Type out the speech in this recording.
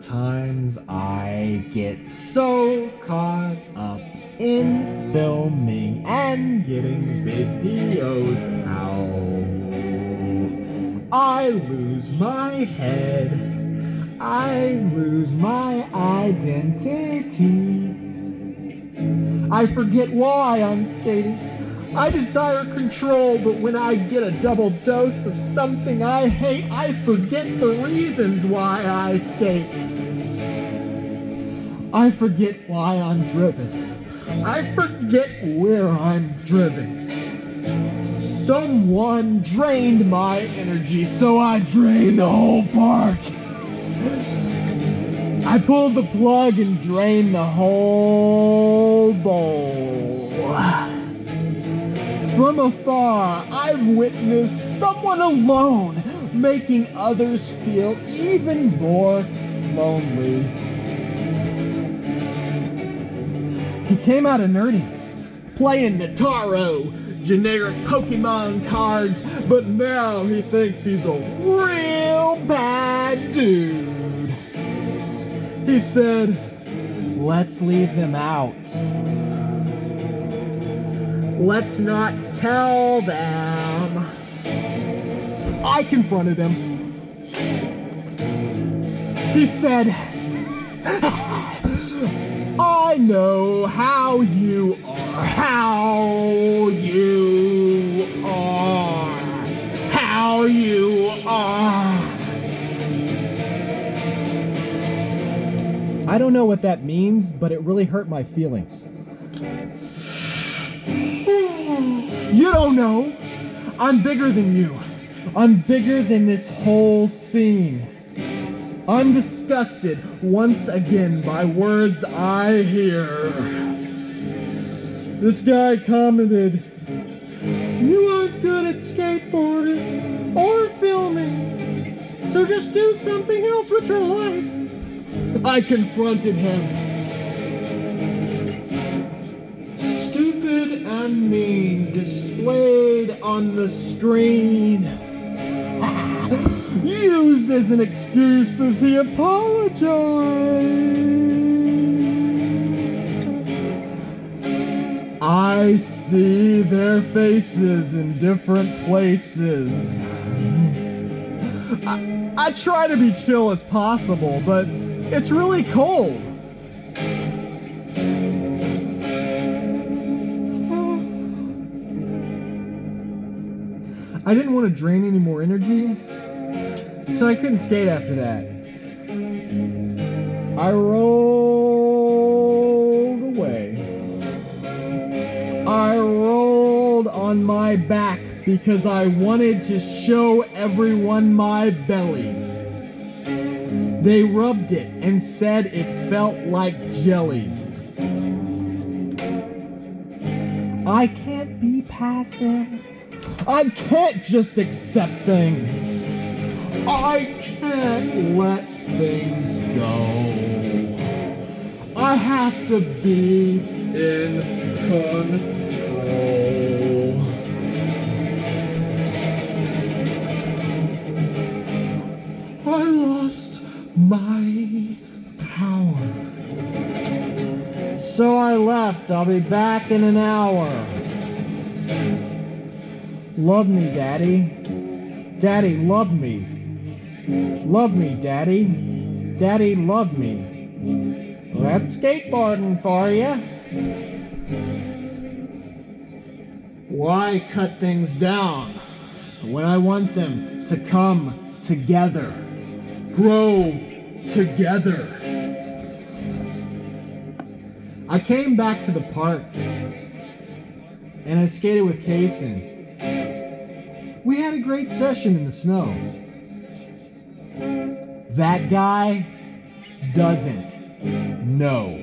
Sometimes I get so caught up in filming and getting videos out, I lose my head, I lose my identity. I forget why I'm skating. I desire control, but when I get a double dose of something I hate, I forget the reasons why I skate. I forget why I'm driven. I forget where I'm driven. Someone drained my energy, so I drained the whole park. I pulled the plug and drained the whole bowl. From afar, I've witnessed someone alone making others feel even more lonely. He came out of nerdiness, playing Nataro, generic Pokemon cards, but now he thinks he's a real bad dude. He said, "Let's leave them out. Let's not tell them." I confronted him. He said, "I know how you are, how you are, how you are." I don't know what that means, but it really hurt my feelings. You don't know. I'm bigger than you. I'm bigger than this whole scene. I'm disgusted once again by words I hear. This guy commented, "You aren't good at skateboarding or filming, so just do something else with your life." I confronted him. Stupid and mean displayed on the screen. Used as an excuse as he apologized. I see their faces in different places. I try to be chill as possible, but it's really cold. I didn't want to drain any more energy, so I couldn't skate after that. I rolled away. I rolled on my back because I wanted to show everyone my belly. They rubbed it and said it felt like jelly. I can't be passive. I can't just accept things. I can't let things go. I have to be in control. I lost my power. So I left. I'll be back in an hour. Love me, Daddy. Daddy, love me. Love me, Daddy. Daddy, love me. Well, that's skateboarding for you. Why cut things down when I want them to come together, grow together? I came back to the park and I skated with Kason. We had a great session in the snow. That guy doesn't know.